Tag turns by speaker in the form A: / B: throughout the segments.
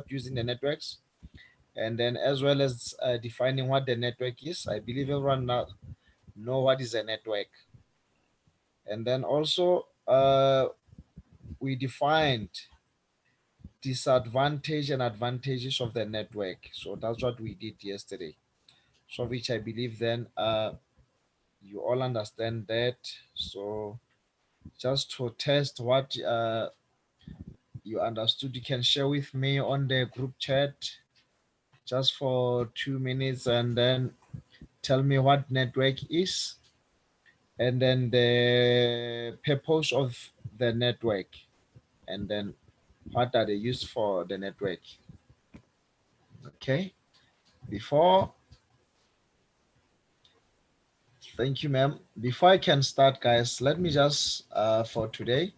A: using the networks, and then as well as defining what the network is. I believe everyone now know what is a network. And then also we defined disadvantage and advantages of the network. So that's what we did yesterday. So which I believe then you all understand that. So just to test what you understood, you can share with me on the group chat just for 2 minutes, and then tell me what network is, and then the purpose of the network, and then what are they used for the network. Okay, before thank you, ma'am. Before I can start, guys, let me just for today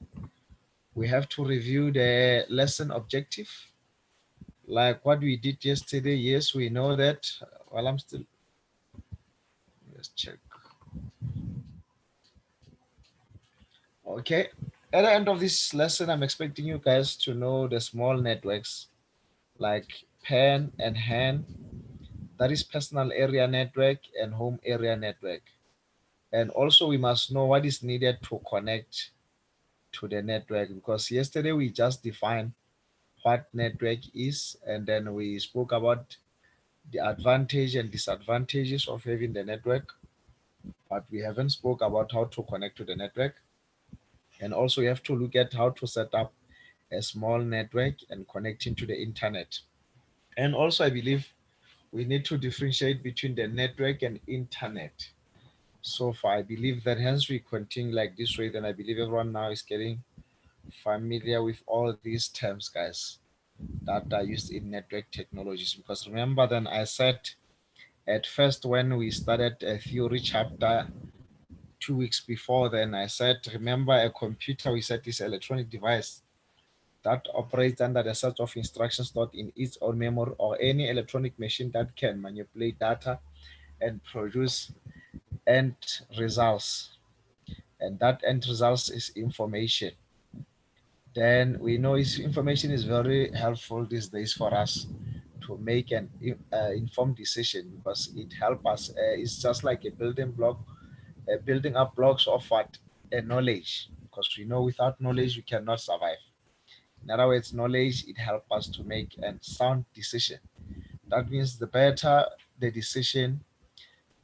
A: we have to review the lesson objective, like what we did yesterday. Yes, we know that. While I'm still, let's check. Okay, at the end of this lesson, I'm expecting you guys to know the small networks like pen and hand, that is personal area network and home area network. And also we must know what is needed to connect to the network, because yesterday we just defined what network is, and then we spoke about the advantage and disadvantages of having the network, but we haven't spoke about how to connect to the network. And also you have to look at how to set up a small network and connecting to the internet. And also I believe we need to differentiate between the network and internet. So far I believe that hence we continue like this way, then I believe everyone now is getting familiar with all these terms, guys, that are used in network technologies. Because remember, then I said at first when we started a theory chapter 2 weeks before, then I said, remember a computer, we said, is an electronic device that operates under the set of instructions stored in its own memory, or any electronic machine that can manipulate data and produce end results. And that end results is information. Then we know information is very helpful these days for us to make an informed decision, because it helps us. It's just like a building block, building up blocks of what a knowledge, because we know without knowledge we cannot survive. In other words, knowledge, it helps us to make a sound decision. That means the better the decision,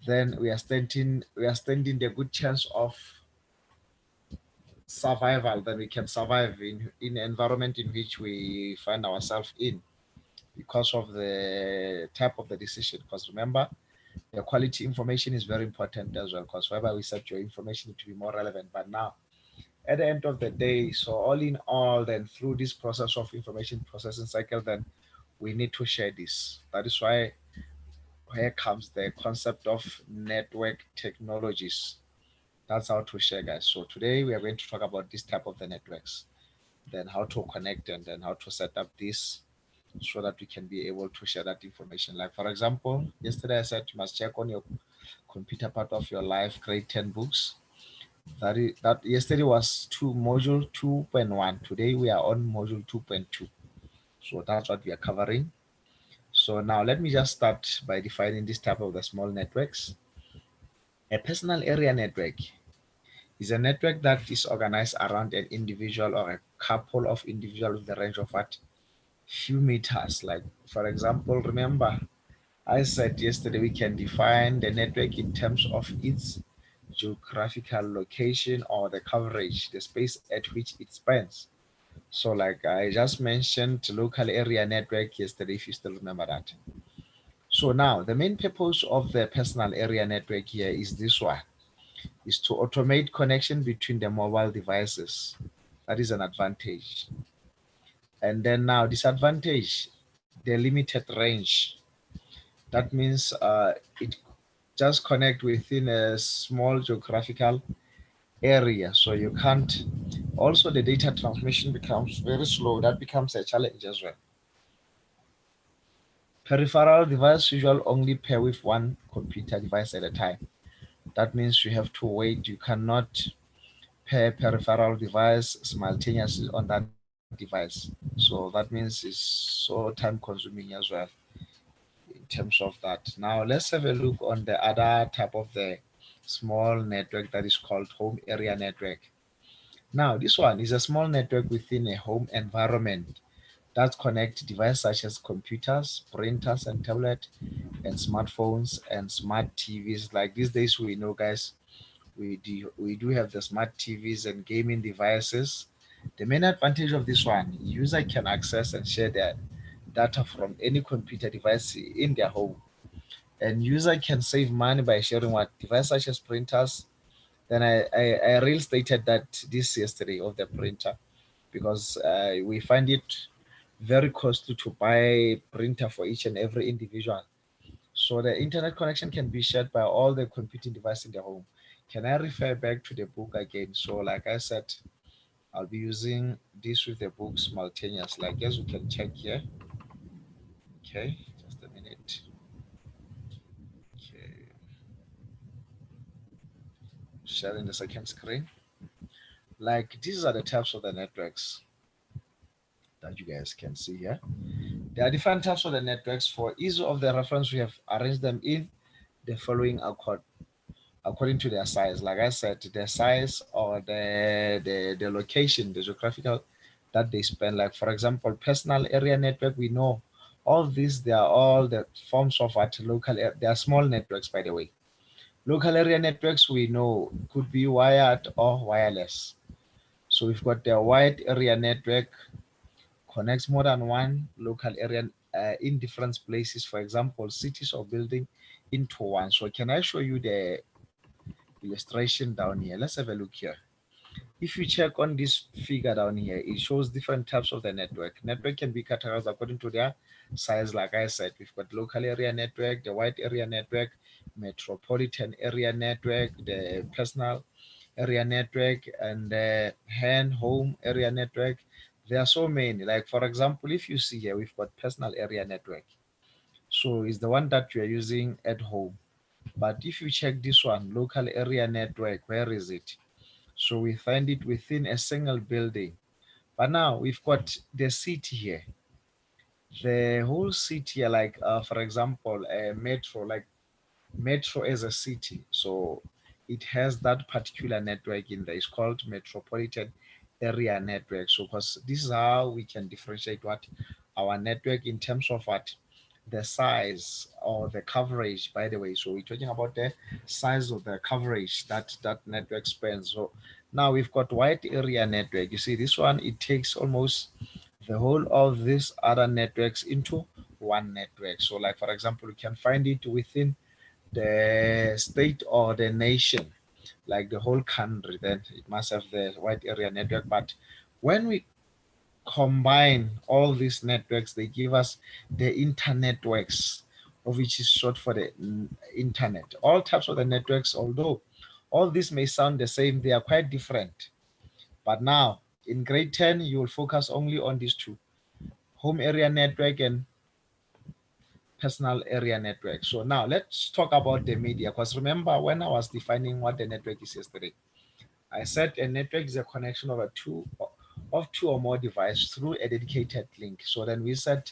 A: then we are standing the good chance of survival. Then we can survive in the environment in which we find ourselves in, because of the type of the decision. Because remember, the quality information is very important as well, because wherever we set your information to be more relevant. But now, at the end of the day, so all in all, then through this process of information processing cycle, then we need to share this. That is why here comes the concept of network technologies. That's how to share, guys. So today we are going to talk about this type of the networks, then how to connect, and then how to set up this so that we can be able to share that information. Like for example, yesterday I said you must check on your computer part of your life, grade 10 books. That yesterday was two module 2.1. Today we are on module 2.2. So that's what we are covering. So now let me just start by defining this type of the small networks. A personal area network is a network that is organized around an individual or a couple of individuals with the range of what few meters. Like for example, remember I said yesterday we can define the network in terms of its geographical location or the coverage, the space at which it spans. So like I just mentioned local area network yesterday, if you still remember that. So now the main purpose of the personal area network here is this one, is to automate connection between the mobile devices. That is an advantage. And then now disadvantage, the limited range. That means it just connect within a small geographical area, so you can't. Also the data transmission becomes very slow. That becomes a challenge as well. Peripheral device usually only pair with one computer device at a time. That means you have to wait. You cannot pair peripheral device simultaneously on that device. So that means it's so time consuming as well in terms of that. Now let's have a look on the other type of the small network that is called home area network. Now this one is a small network within a home environment that connect devices such as computers, printers and tablet and smartphones and smart TVs. Like these days we know guys, we do have the smart TVs and gaming devices. The main advantage of this one, user can access and share their data from any computer device in their home. And user can save money by sharing what device such as printers. Then I really stated that this yesterday of the printer because we find it very costly to buy printer for each and every individual. So the internet connection can be shared by all the computing devices in the home. Can I refer back to the book again? So like I said, I'll be using this with the book simultaneous. Like as you can check here. Okay, just a minute. Okay, sharing the second screen. Like these are the types of the networks that you guys can see here. There are different types of the networks. For ease of the reference, we have arranged them in the following according to their size. Like I said, the size or the location, the geographical that they spend. Like for example, personal area network, we know all these they are all the forms of what they are small networks by the way. Local area networks we know could be wired or wireless. So we've got the wide area network connects more than one local area in different places, for example cities or building into one. So can I show you the illustration down here? Let's have a look here. If you check on this figure down here, it shows different types of the network. Network can be categorized according to their size. Like I said, we've got local area network, the wide area network, metropolitan area network, the personal area network, and the hand home area network. There are so many. Like for example, if you see here, we've got personal area network. So it's the one that you are using at home. But if you check this one, local area network, where is it? So we find it within a single building. But now we've got the city here. The whole city, like for example, a metro, like metro as a city. So it has that particular network in there. It's called metropolitan area network. So because this is how we can differentiate what our network in terms of what the size or the coverage, by the way. So we're talking about the size of the coverage that network spans. So now we've got wide area network. You see this one, it takes almost the whole of these other networks into one network. So like for example, you can find it within the state or the nation, like the whole country, then it must have the wide area network. But when we combine all these networks, they give us the internetworks, of which is short for the internet. All types of the networks, although all these may sound the same, they are quite different. But now in grade 10, you will focus only on these two: home area network and personal area network. So now let's talk about the media, because remember when I was defining what the network is yesterday, I said a network is a connection of two or more devices through a dedicated link. So then we said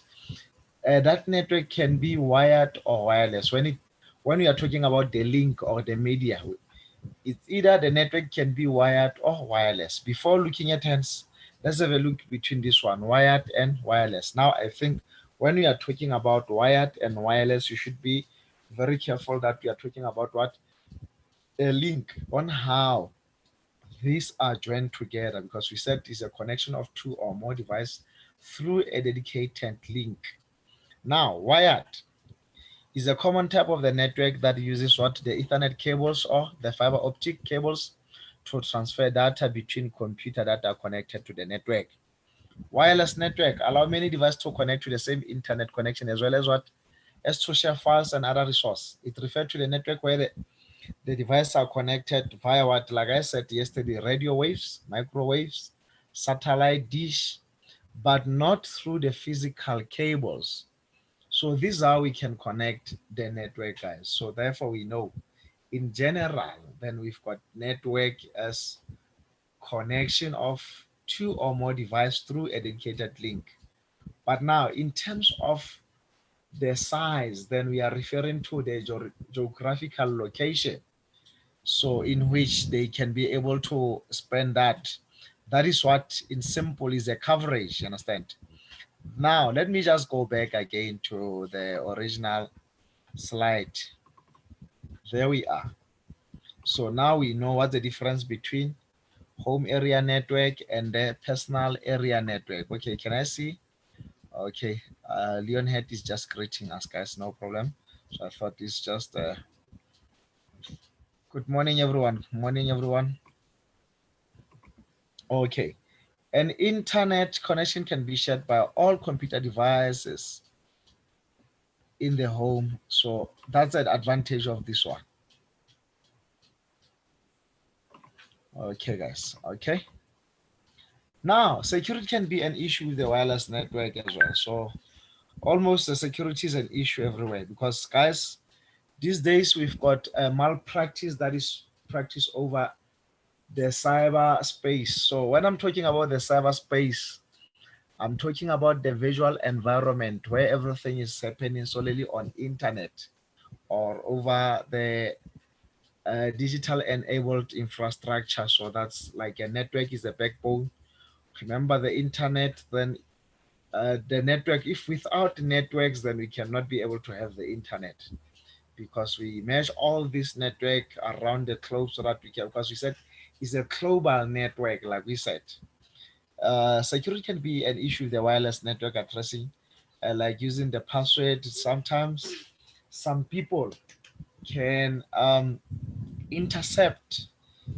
A: that network can be wired or wireless. When we are talking about the link or the media, it's either the network can be wired or wireless. Before looking at hence, let's have a look between this one, wired and wireless. Now I think when we are talking about wired and wireless, you should be very careful that we are talking about what a link, on how these are joined together, because we said it's a connection of two or more devices through a dedicated link. Now wired is a common type of the network that uses what the Ethernet cables or the fiber optic cables to transfer data between computers that are connected to the network. Wireless network allow many devices to connect to the same internet connection, as well as what as to share files and other resources. It refers to the network where the devices are connected via what, like I said yesterday, radio waves, microwaves, satellite dish, but not through the physical cables. So this is how we can connect the network, guys. So therefore we know in general, then we've got network as connection of two or more devices through a dedicated link. But now, in terms of the size, then we are referring to the geographical location. So, in which they can be able to spend that. That is what, in simple, is a coverage. You understand? Now, let me just go back again to the original slide. There we are. So now we know what the difference between home area network and the personal area network. Okay, can I see? Okay, Leonhead is just greeting us, guys. No problem. So I thought it's just good morning, everyone. Morning, everyone. Okay, an internet connection can be shared by all computer devices in the home. So that's the advantage of this one. Okay, guys. Okay. Now, security can be an issue with the wireless network as well. So almost the security is an issue everywhere because, guys, these days we've got a malpractice that is practiced over the cyber space. So when I'm talking about the cyber space, I'm talking about the visual environment where everything is happening solely on internet or over the digital enabled infrastructure. So that's like a network is the backbone. Remember the internet, then the network. If without networks, then we cannot be able to have the internet because we mesh all this network around the globe so that we can, because we said it's a global network, like we said. Security can be an issue with the wireless network addressing, like using the password. Sometimes some people can intercept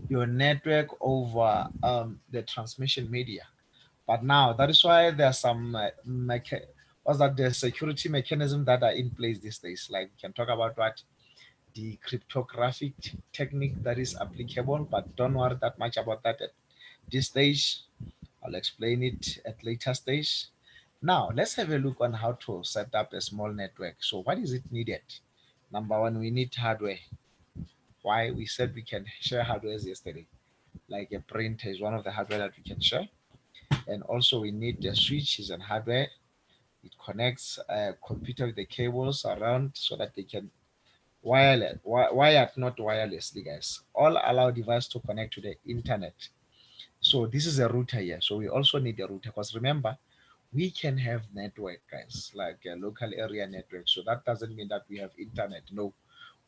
A: your network over the transmission media. But now that is why there are some what's that, the security mechanism that are in place these days. Like we can talk about what the cryptographic technique that is applicable, but don't worry that much about that at this stage. I'll explain it at later stage. Now let's have a look on how to set up a small network. So what is it needed? Number one, we need hardware. Why? We said we can share hardware yesterday. Like a printer is one of the hardware that we can share. And also we need the switches and hardware. It connects a computer with the cables around so that they can wired, not wirelessly, guys. All allow device to connect to the internet. So this is a router here. So we also need a router because remember, we can have network, guys, like a local area network. So that doesn't mean that we have internet. No,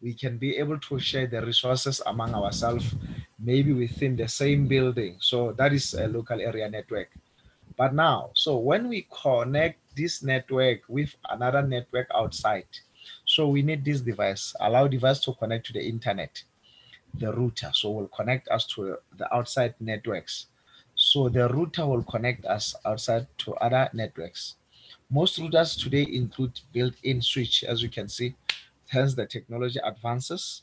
A: we can be able to share the resources among ourselves, maybe within the same building. So that is a local area network. But now, so when we connect this network with another network outside, so we need this device, allow device to connect to the internet, the router. So will connect us to the outside networks. So the router will connect us outside to other networks. Most routers today include built-in switch, as you can see. Hence the technology advances.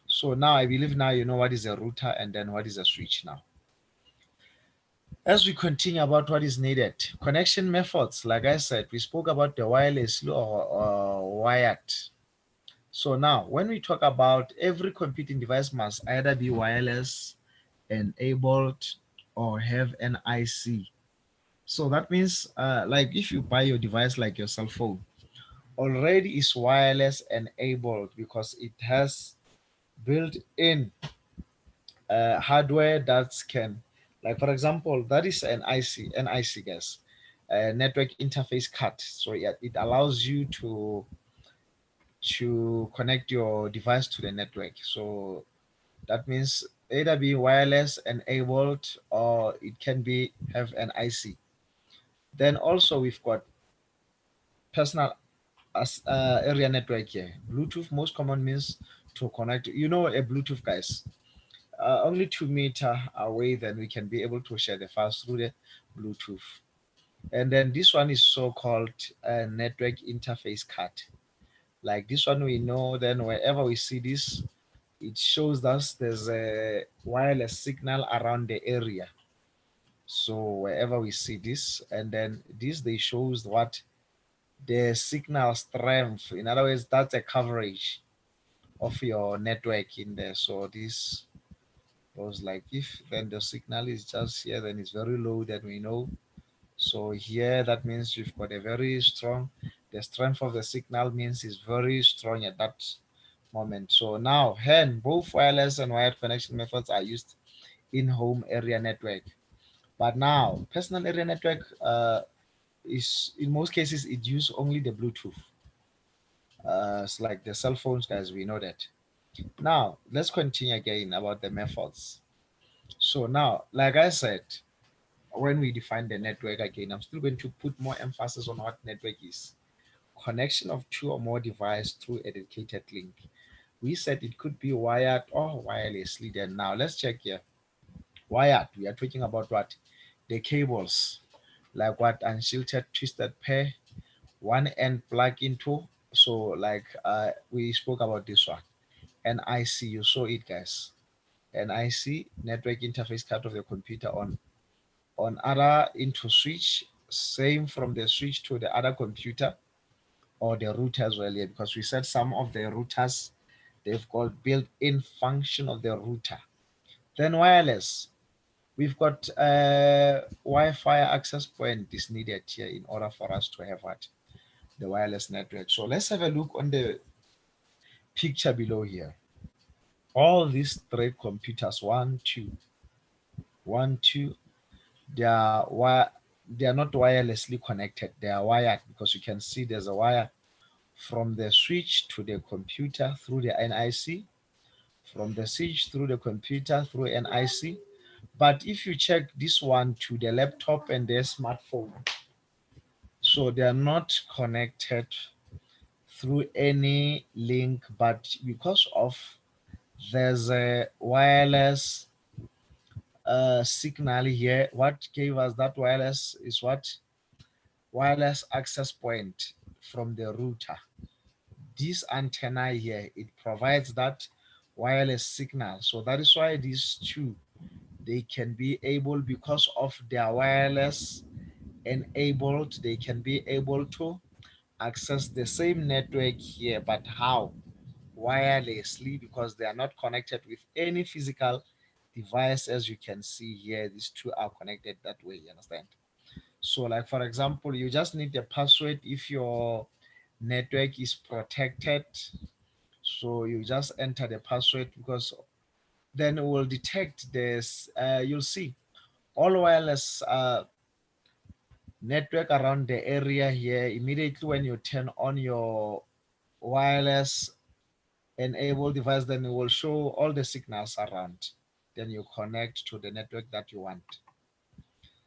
A: So now I believe now you know what is a router and then what is a switch now. As we continue about what is needed, connection methods, like I said, we spoke about the wireless or wired. So now, when we talk about every computing device must either be wireless, enabled, or have an IC. So that means, like if you buy your device like your cell phone, already is wireless enabled because it has built-in hardware that can, like for example, that is an IC, guys, network interface card. So yeah, it allows you to connect your device to the network. So that means either be wireless enabled or it can be have an IC. Then also we've got personal as area network here. Bluetooth most common means to connect. You know a Bluetooth, guys. Only 2 meter away, then we can be able to share the files through the Bluetooth. And then this one is so-called a network interface card. Like this one, we know then wherever we see this, it shows us there's a wireless signal around the area. So wherever we see this, and then this they shows what the signal strength. In other words, that's a coverage of your network in there. So this Because like if then the signal is just here, then it's very low, then we know. So here that means you've got a very strong, the strength of the signal means is very strong at that moment. So now, hen both wireless and wired connection methods are used in home area network. But now, personal area network is in most cases it use only the Bluetooth. It's like the cell phones, guys. We know that. Now, let's continue again about the methods. So now, like I said, when we define the network again, I'm still going to put more emphasis on what network is. Connection of two or more devices through a dedicated link. We said it could be wired or wirelessly. Then now let's check here. Wired, we are talking about what? The cables, like what unshielded twisted pair, one end plug into. So like we spoke about this one. NIC, you saw it, guys. NIC, network interface card of the computer on other into switch, same from the switch to the other computer or the router as well, yeah, because we said some of the routers they've got built-in function of the router. Then wireless, we've got Wi-Fi access point is needed here in order for us to have what the wireless network. So let's have a look on the picture below here. All these three computers, one, two, they are they are not wirelessly connected. They are wired because you can see there's a wire from the switch to the computer through the NIC, from the switch through the computer through NIC. But if you check this one to the laptop and the smartphone, so they are not connected through any link, but because of there's a wireless signal here, what gave us that wireless is what? Wireless access point from the router. This antenna here, it provides that wireless signal. So that is why these two, they can be able, because of their wireless enabled, they can be able to access the same network here, but how? Wirelessly, because they are not connected with any physical device. As you can see here, these two are connected that way, you understand? So like for example, you just need the password if your network is protected. So you just enter the password, because then it will detect this. You'll see all wireless network around the area here. Immediately when you turn on your wireless enable device, then it will show all the signals around. Then you connect to the network that you want.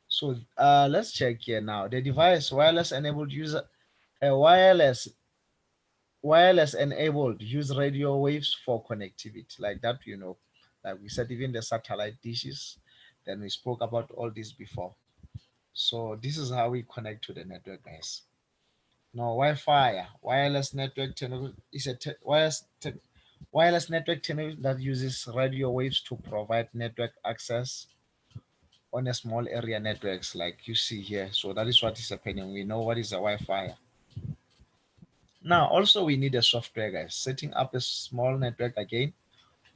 A: So let's check here now. The device wireless enabled user, a wireless enabled use radio waves for connectivity, like that, you know, like we said, even the satellite dishes. Then we spoke about all this before. So this is how we connect to the network, guys. Now Wi-Fi, wireless network technology is a wireless network technology that uses radio waves to provide network access on a small area networks like you see here. So that is what is happening. We know what is a Wi-Fi. Now also we need a software, guys. Setting up a small network again,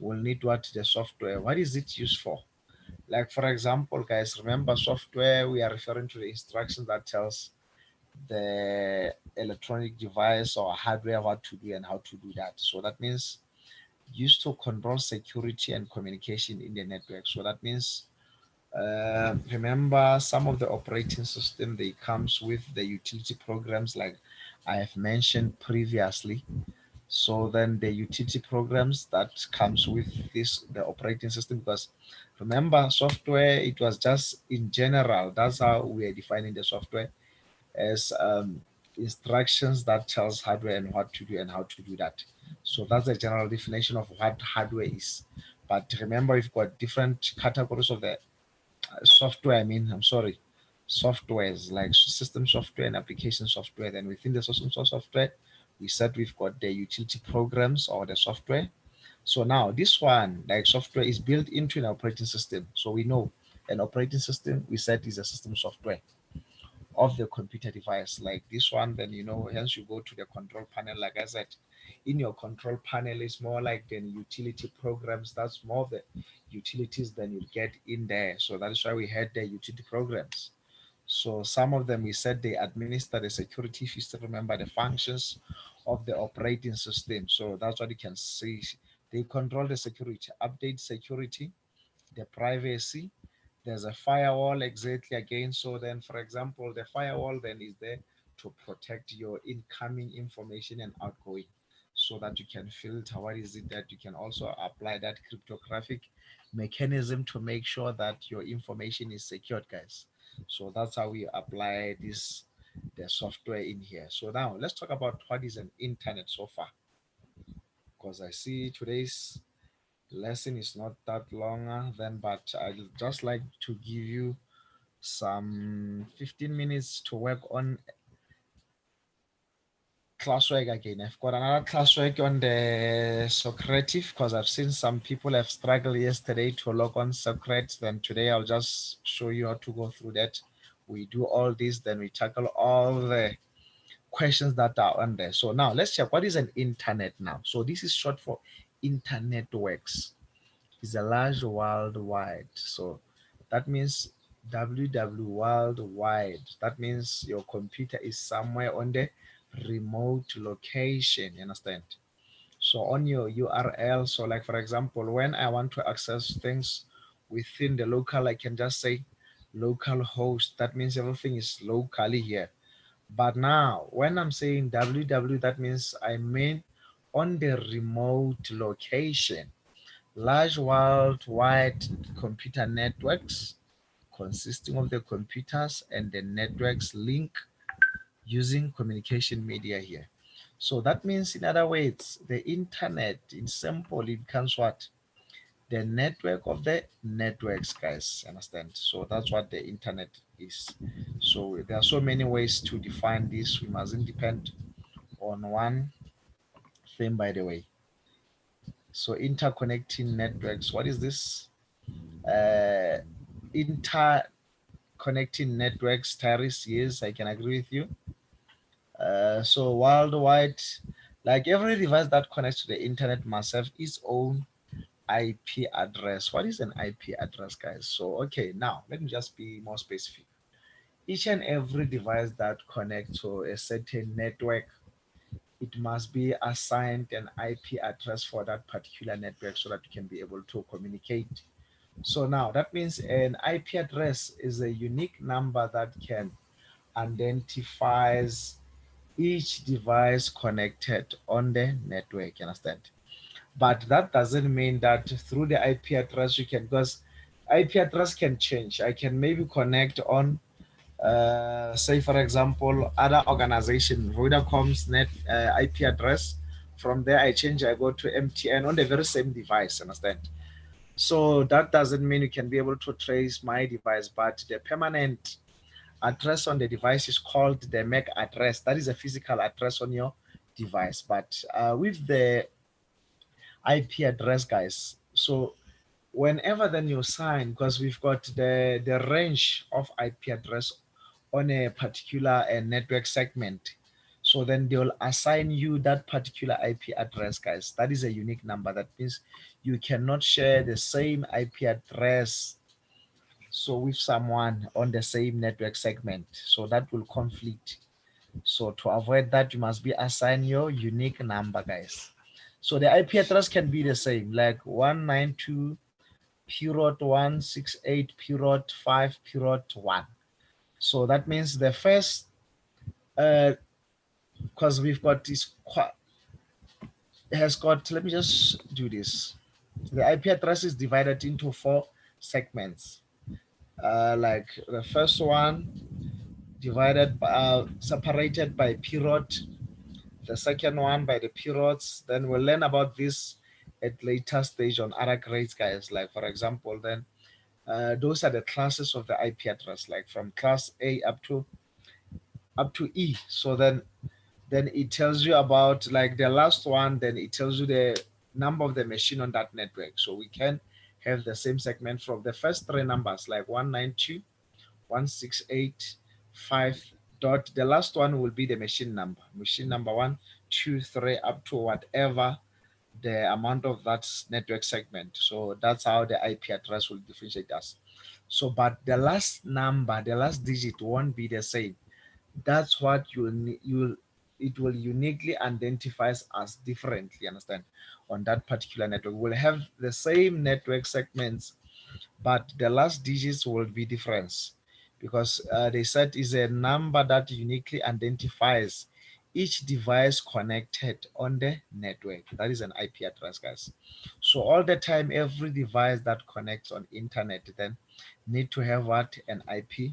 A: we'll need what? The software. What is it used for? Like for example, guys, remember software, we are referring to the instructions that tells the electronic device or hardware what to do and how to do that. So that means used to control security and communication in the network. So that means remember some of the operating system, they comes with the utility programs like I have mentioned previously. So then the utility programs that comes with this the operating system, because remember software, it was just in general, that's how we are defining the software as instructions that tells hardware and what to do and how to do that. So that's the general definition of what hardware is. But remember, we've got different categories of the software. I mean, I'm sorry, softwares like system software and application software. Then within the system software, we said we've got the utility programs or the software. So now this one, like software, is built into an operating system. So we know an operating system, we said, is a system software. of the computer device like this one. Then hence you go to the control panel. Like I said, in your control panel is more like the utility programs. That's more of the utilities than you get in there. So that is why we had the utility programs. So some of them we said they administer the security. If you still remember the functions of the operating system. So that's what you can see. They control the security, update security, the privacy. There's a firewall exactly again. So then, for example, the firewall then is there to protect your incoming information and outgoing, so that you can filter what is it that you can also apply that cryptographic mechanism to make sure that your information is secured, guys. So that's how we apply this the software in here. So now let's talk about what is an internet so far, because I see today's lesson is not that longer then, but I'd just like to give you some 15 minutes to work on classwork again. I've got another classwork on the Socrative, because I've seen some people have struggled yesterday to log on Socrates. Then today I'll just show you how to go through that. We do all this, then we tackle all the questions that are on there. So now let's check what is an internet now. So this is short for internet works. It's a large worldwide. So that means www worldwide. That means your computer is somewhere on the remote location. You understand? So on your URL, so like for example, when I want to access things within the local, I can just say local host. That means everything is locally here. But now when I'm saying www, that means I mean on the remote location. Large worldwide computer networks consisting of the computers and the networks link using communication media here. So that means, in other words, the internet, in simple, it becomes what? The network of the networks, guys. Understand? So that's what the internet is. So there are so many ways to define this. We mustn't depend on one thing, by the way. So interconnecting networks. What is this? Interconnecting networks, Taris. Yes, I can agree with you. So worldwide, like every device that connects to the internet must have its own IP address. What is an IP address, guys? So okay, now let me just be more specific. Each and every device that connects to a certain network, it must be assigned an IP address for that particular network so that you can be able to communicate. So now that means an IP address is a unique number that can identifies each device connected on the network. You understand? But that doesn't mean that through the IP address you can, because IP address can change. I can maybe connect on, say for example, other organization, Vodacom's net IP address. From there I change, I go to MTN on the very same device. Understand? So that doesn't mean you can be able to trace my device, but the permanent address on the device is called the MAC address. That is a physical address on your device. But with the IP address, guys, so whenever then you sign, because we've got the range of IP address on a particular network segment, so then they'll assign you that particular IP address, guys. That is a unique number. That means you cannot share the same IP address so with someone on the same network segment, so that will conflict. So to avoid that, you must be assigned your unique number, guys. So the IP address can be the same, like 192 period 168 period 5 period 1. So that means the first, because we've got this, has got, let me just do this. The IP address is divided into 4 segments. Like the first one divided by, separated by period, the second one by the periods. Then we'll learn about this at later stage on other grades, guys. Like for example, then those are the classes of the IP address, like from class A up to E. So then it tells you about, like the last one, then it tells you the number of the machine on that network. So we can have the same segment from the first 3 numbers, like 192, 168, 5 dot. The last one will be the machine number 1, 2, 3, up to whatever the amount of that network segment. So that's how the IP address will differentiate us. So, but the last number, the last digit won't be the same. That's what you'll it will uniquely identifies us differently. Understand? On that particular network, we'll have the same network segments, but the last digits will be different because they said is a number that uniquely identifies each device connected on the network. That is an IP address, guys. So all the time, every device that connects on internet then need to have what? An IP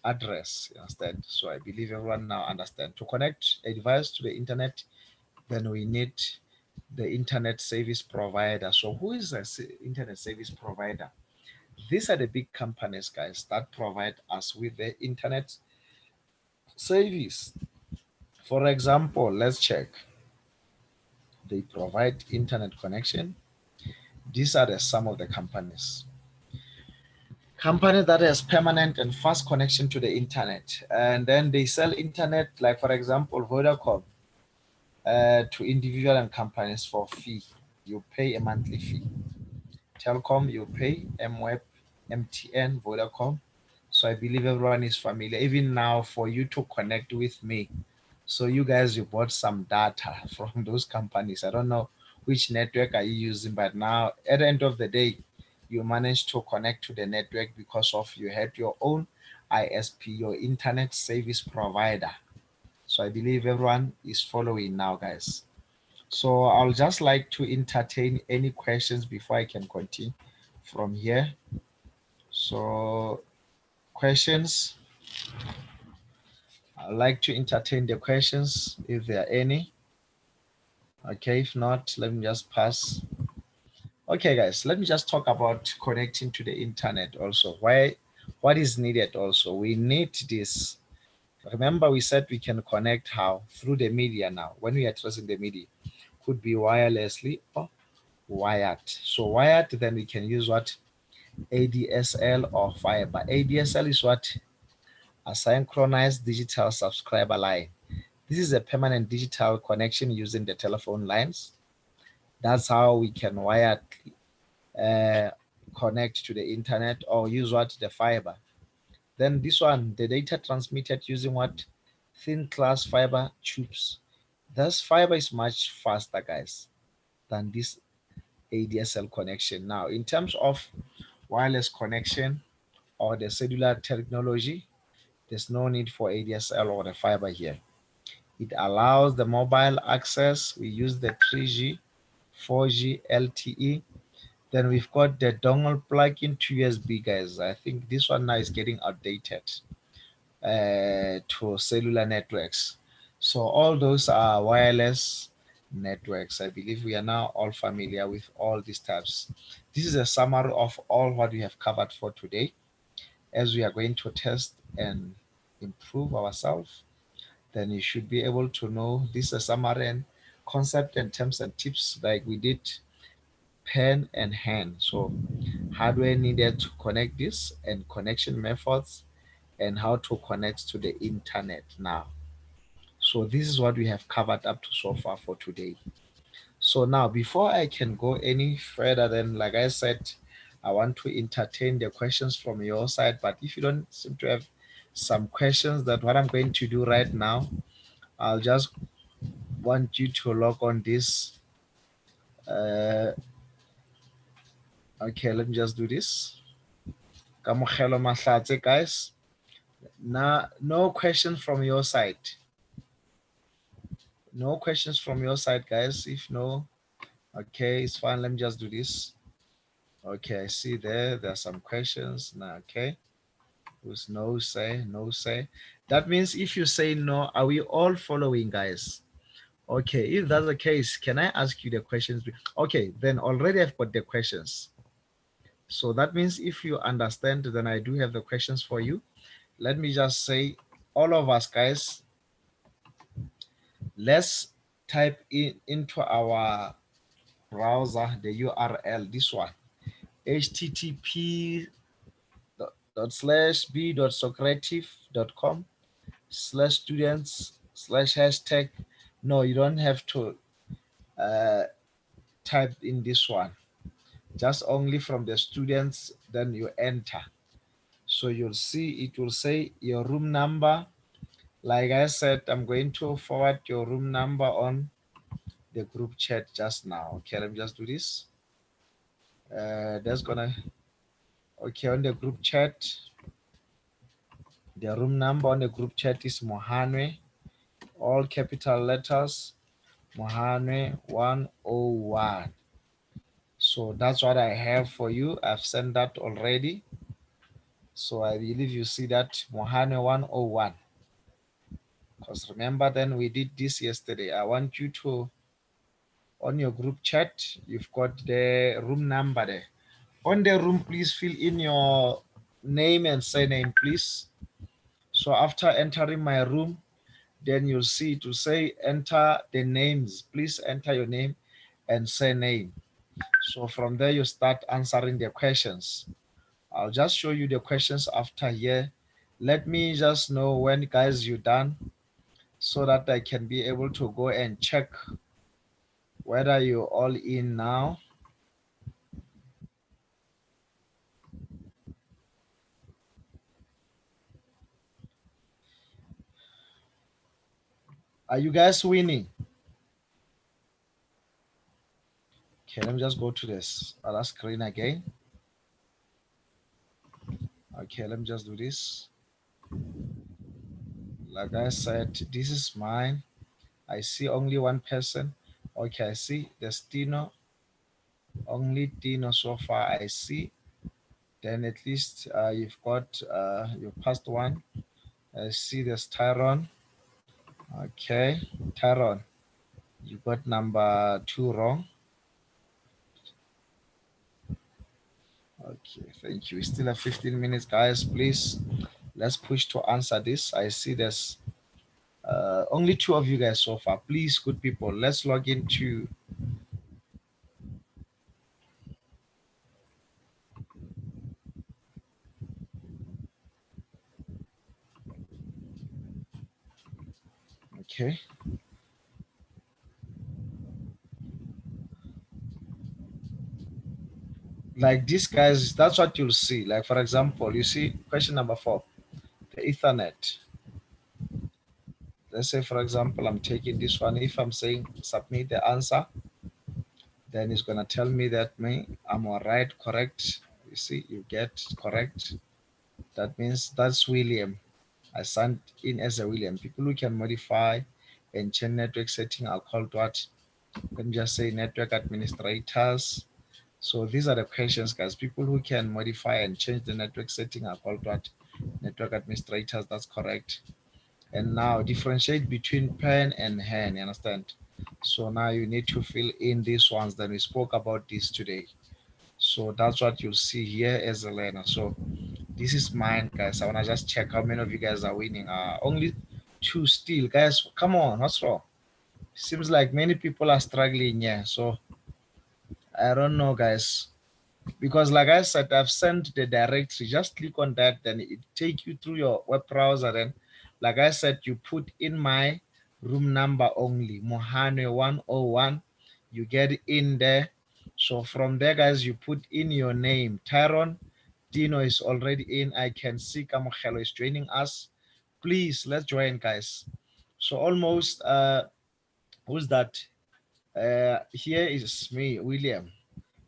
A: address. You understand? So I believe everyone now understand. To connect a device to the internet, then we need the internet service provider. So who is the internet service provider? These are the big companies, guys, that provide us with the internet service. For example, let's check. They provide internet connection. These are some of the companies. Company that has permanent and fast connection to the internet. And then they sell internet, like for example, Vodacom, to individual and companies for fee. You pay a monthly fee. Telcom, you pay MWeb, MTN, Vodacom. So I believe everyone is familiar. Even now, for you to connect with me, so you guys, you bought some data from those companies. I don't know which network are you using, but now at the end of the day, you managed to connect to the network because of you had your own ISP, your internet service provider. So I believe everyone is following now, guys. So I'll just like to entertain any questions before I can continue from here. So questions, I'd like to entertain the questions if there are any. Okay, if not, let me just pass. Okay, guys, let me just talk about connecting to the internet also. What is needed also? We need this. Remember, we said we can connect how? Through the media now. When we are tracing the media, could be wirelessly or wired. So wired, then we can use what? ADSL or fiber. ADSL is what? A synchronized digital subscriber line. This is a permanent digital connection using the telephone lines. That's how we can wire uh, connect to the internet or use what? The fiber. Then this one, the data transmitted using what? Thin glass fiber tubes. This fiber is much faster, guys, than this ADSL connection. Now, in terms of wireless connection or the cellular technology, there's no need for ADSL or the fiber here. It allows the mobile access. We use the 3G, 4G, LTE. Then we've got the dongle plug-in to USB, guys. I think this one now is getting outdated to cellular networks. So all those are wireless networks. I believe we are now all familiar with all these types. This is a summary of all what we have covered for today. As we are going to test and improve ourselves, then you should be able to know this is a summary and concept and terms and tips like we did pen and hand. So hardware needed to connect this and connection methods and how to connect to the internet now. So this is what we have covered up to so far for today. So now before I can go any further, then like I said, I want to entertain the questions from your side. But if you don't seem to have some questions, that what I'm going to do right now, I'll just want you to log on this. Okay, let me just do this. Kamogelo Mahlatse, guys. Now, no questions from your side. No questions from your side, guys. If no, okay, it's fine. Let me just do this. Okay, I see there are some questions. Now, okay. With no say, no say. That means if you say no, are we all following, guys? Okay, if that's the case, can I ask you the questions? Okay, then already I've got the questions. So that means if you understand, then I do have the questions for you. Let me just say, all of us, guys, let's type into our browser the URL, this one, http://b.socrative.com slash students slash hashtag. No, you don't have to uh, type in this one. Just only from the students, then you enter. So you'll see it will say your room number. Like I said, I'm going to forward your room number on the group chat just now. Okay, let me just do this. That's gonna okay on the group chat. The room number on the group chat is Mohanwe, all capital letters, Mohanwe 101. So that's what I have for you. I've sent that already. So I believe you see that Mohanwe 101. Because remember, then we did this yesterday. I want you to, on your group chat, you've got the room number there. On the room, please fill in your name and surname, please. So after entering my room, then you'll see to say enter the names. Please enter your name and surname. So from there, you start answering the questions. I'll just show you the questions after here. Let me just know when, guys, you're done so that I can be able to go and check whether you're all in now. Are you guys winning? Okay, let me just go to this other screen again. Okay, let me just do this. Like I said, this is mine. I see only one person. Okay, I see there's Tino. Only Tino so far I see. Then at least you've got your past one. I see there's Tyron. Okay, Tyron, you got number 2 wrong. Okay, thank you. We still have 15 minutes, guys. Please, let's push to answer this. I see there's only 2 of you guys so far. Please, good people, let's log into. Okay. Like this, guys, that's what you'll see. Like, for example, you see question number 4, the Ethernet. Let's say, for example, I'm taking this one. If I'm saying submit the answer, then it's gonna tell me that I'm all right, correct. You see, you get correct. That means that's William. I signed in as a William. People who can modify and change network setting are called what? Let me just say network administrators. So these are the questions, guys. People who can modify and change the network setting are called what? Network administrators. That's correct. And now differentiate between pen and hand. You understand? So now you need to fill in these ones that we spoke about this today. So that's what you'll see here as a learner. So this is mine, guys. I wanna just check how many of you guys are winning. Only 2 still, guys. Come on, what's wrong? Seems like many people are struggling here. So I don't know, guys. Because like I said, I've sent the directory. Just click on that, then it take you through your web browser. Then, like I said, you put in my room number only, Mohane 101. You get in there. So from there, guys, you put in your name. Tyron Dino is already in. I can see Kamokhelo is joining us. Please, let's join, guys. So almost, who's that? Here is me, William.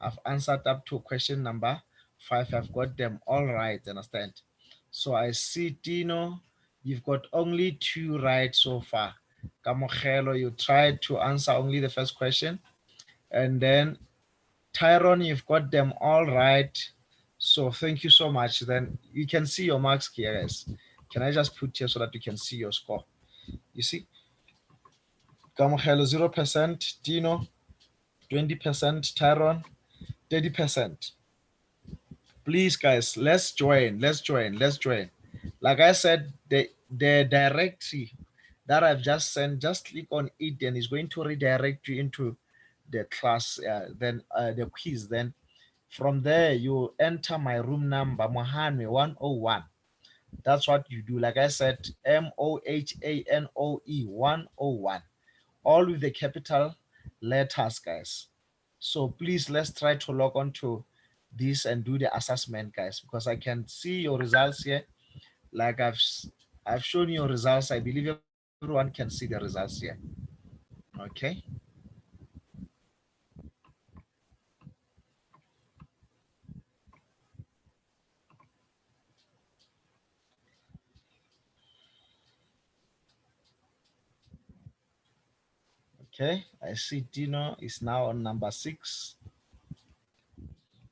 A: I've answered up to question number 5. I've got them all right, understand? So I see Tino, you've got only 2 right so far. Kamokhelo, you tried to answer only the first question. And then Tyron, you've got them all right. So thank you so much. Then you can see your marks here, guys. Can I just put here so that you can see your score? You see, Kamokhelo 0%, Tino 20%, Tyron 30%. Please, guys, let's join. Let's join. Like I said, the directory that I've just sent, just click on it, and it's going to redirect you into the class, then the quiz. Then from there, you enter my room number, Mohane 101. That's what you do. Like I said, MOHANOE 101, all with the capital letters, guys. So please, let's try to log on to this and do the assessment, guys, because I can see your results here. Like I've shown your results. I believe everyone can see the results here. Okay. Okay, I see Dino is now on number 6.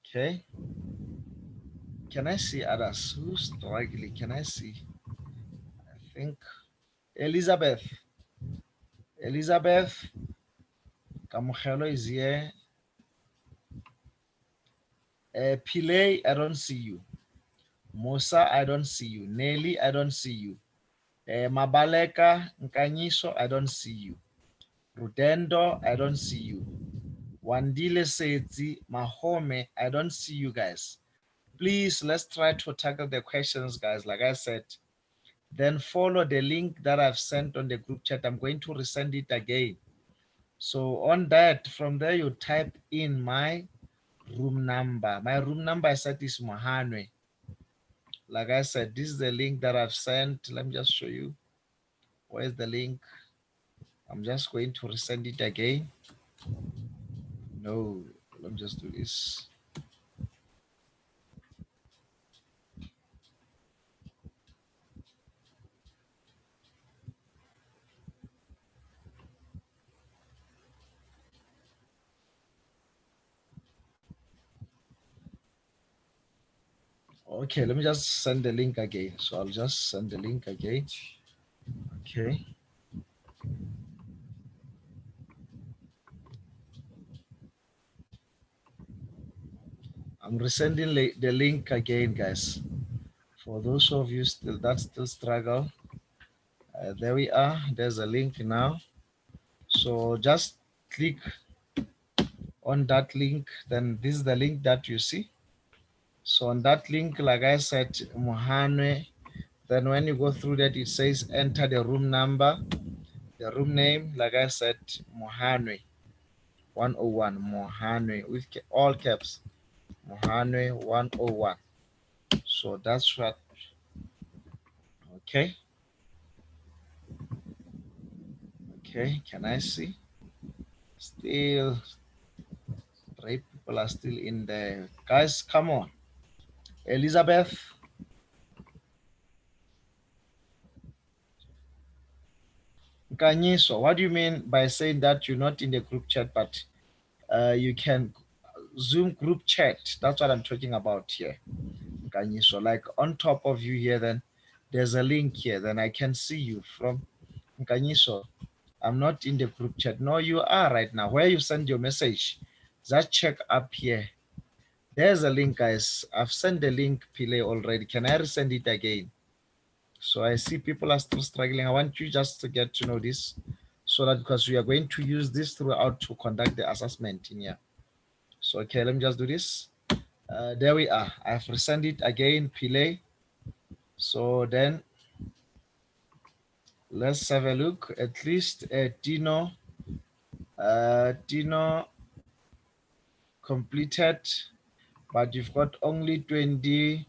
A: Okay. Can I see others who's struggling? Can I see? I think Elizabeth. Elizabeth Kamukelo is here. Pile, I don't see you. Musa, I don't see you. Nelly, I don't see you. Mabaleka Nkanyiso, I don't see you. Rudendo, I don't see you. Wandile Setzi, Mahome, I don't see you guys. Please, let's try to tackle the questions, guys. Like I said, then follow the link that I've sent on the group chat. I'm going to resend it again. So on that, from there, you type in my room number. My room number I said is Mohanwe. Like I said, this is the link that I've sent. Let me just show you. Where's the link? I'm just going to resend it again. No, let me just do this. Okay, let me just send the link again. So I'll just send the link again. Okay. I'm resending the link again, guys. For those of you that still struggle, there we are. There's a link now. So just click on that link. Then this is the link that you see. So on that link, like I said, Mohanwe. Then when you go through that, it says enter the room number, the room name. Like I said, Mohanwe 101, Mohanwe with all caps, Mohanwe 101. So that's what. Okay. Okay, can I see? Still, 3 people are still in there. Guys, come on. Elizabeth. Kanyiso, what do you mean by saying that you're not in the group chat, but you can Zoom group chat? That's what I'm talking about here. Kanyiso, like on top of you here, then there's a link here. Then I can see you from Kanyiso. I'm not in the group chat. No, you are right now. Where you send your message, just check up here. There's a link, guys. I've sent the link, Pile, already. Can I resend it again? So I see people are still struggling. I want you just to get to know this so that because we are going to use this throughout to conduct the assessment in here. So, okay, let me just do this. There we are. I've resend it again, Pile. So then let's have a look. At least Dino completed, but you've got only 20%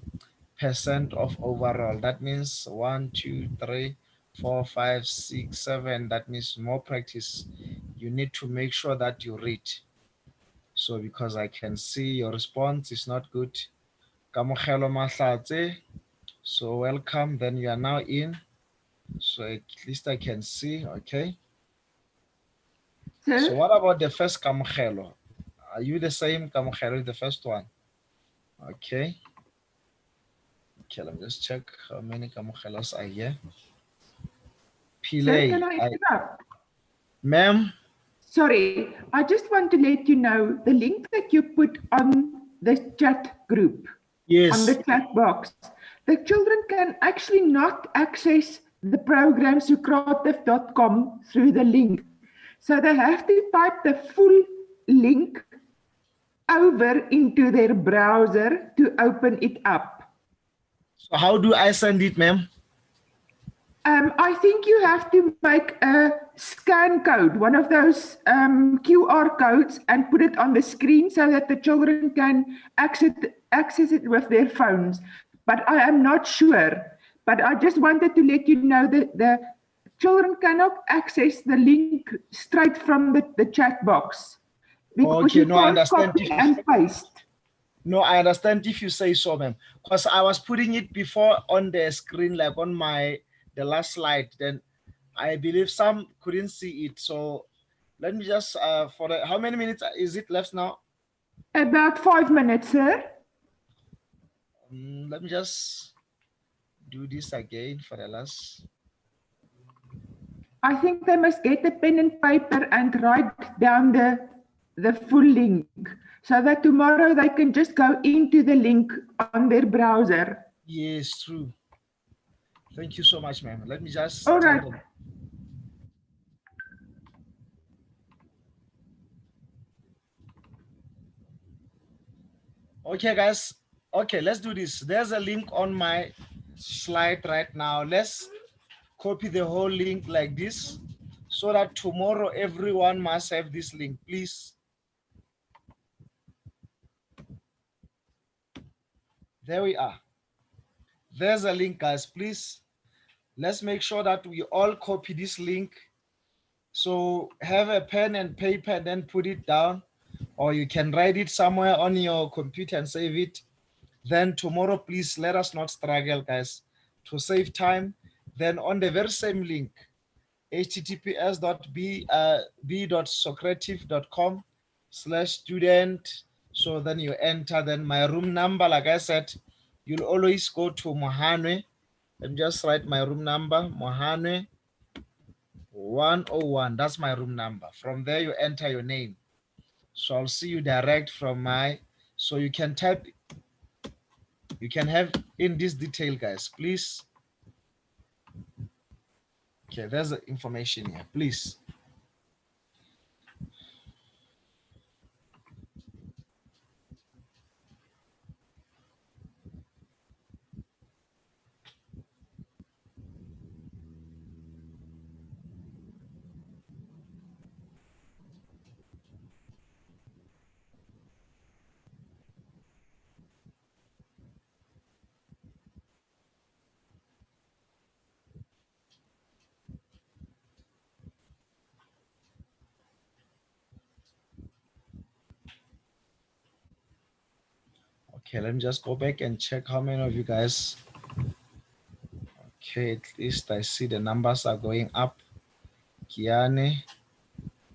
A: of overall. That means 1, 2, 3, 4, 5, 6, 7. That means more practice. You need to make sure that you read. So because I can see your response is not good. Kamogelo Mahlatse. So welcome. Then you are now in. So at least I can see. Okay.
B: Sir?
A: So what about the first Kamogelo? Are you the same Kamogelo, the first one? Okay. Okay, let me just check how many Kamogelos are here.
B: Sir, can
A: Pile.
B: I interrupt?
A: Ma'am?
B: Sorry, I just want to let you know the link that you put on the chat group,
A: Yes.
B: on the chat box, the children can actually not access the program socrative.com through the link. So they have to type the full link over into their browser to open it up.
A: So how do I send it, ma'am?
B: I think you have to make a scan code, one of those QR codes, and put it on the screen so that the children can access it with their phones. But I am not sure. But I just wanted to let you know that the children cannot access the link straight from the chat box because
A: Okay,
B: you
A: no, I
B: can't
A: understand.
B: copy and paste.
A: No, I understand if you say so, ma'am. Because I was putting it before on the screen, like on the last slide. Then I believe some couldn't see it. So let me just how many minutes is it left now?
B: About 5 minutes, sir.
A: Let me just do this again for the last.
B: I think they must get a pen and paper and write down the full link so that tomorrow they can just go into the link on their browser.
A: Yes, true. Thank you so much, ma'am. Let me just
B: All
A: tell
B: right.
A: them. Okay, guys. Okay, let's do this. There's a link on my slide right now. Let's copy the whole link like this so that tomorrow everyone must have this link, please. There we are. There's a link, guys. Please, let's make sure that we all copy this link. So have a pen and paper and then put it down, or you can write it somewhere on your computer and save it. Then tomorrow, please let us not struggle, guys, to save time. Then on the very same link, https://b.socrative.com/student. So then you enter, then my room number, like I said, you'll always go to Mohanwe. Let me just write my room number, Mohanwe 101. That's my room number. From there, you enter your name. So I'll see you direct from so you can type, you can have in this detail, guys, please. Okay, there's the information here, please. Okay, let me just go back and check how many of you guys. Okay, at least I see the numbers are going up. Kiane,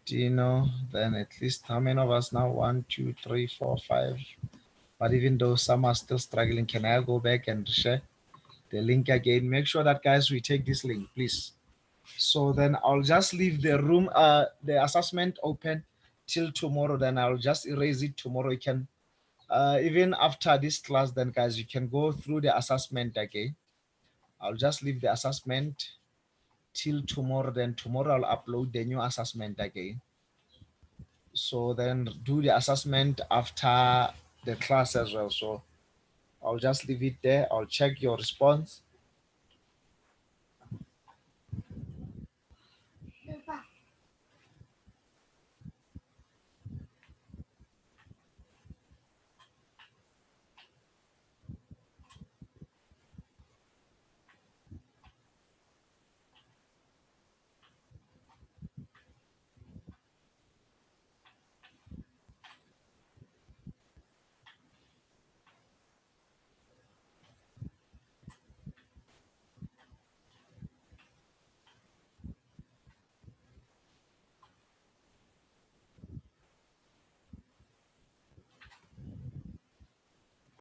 A: Dino, then at least how many of us now? 1, 2, 3, 4, 5. But even though some are still struggling, can I go back and share the link again? Make sure that, guys, we take this link, please. So then I'll just leave the room, the assessment open till tomorrow. Then I'll just erase it tomorrow. You can, even after this class, then guys, you can go through the assessment again. I'll just leave the assessment till tomorrow. Then tomorrow I'll upload the new assessment again. So then do the assessment after the class as well. So I'll just leave it there. I'll check your response.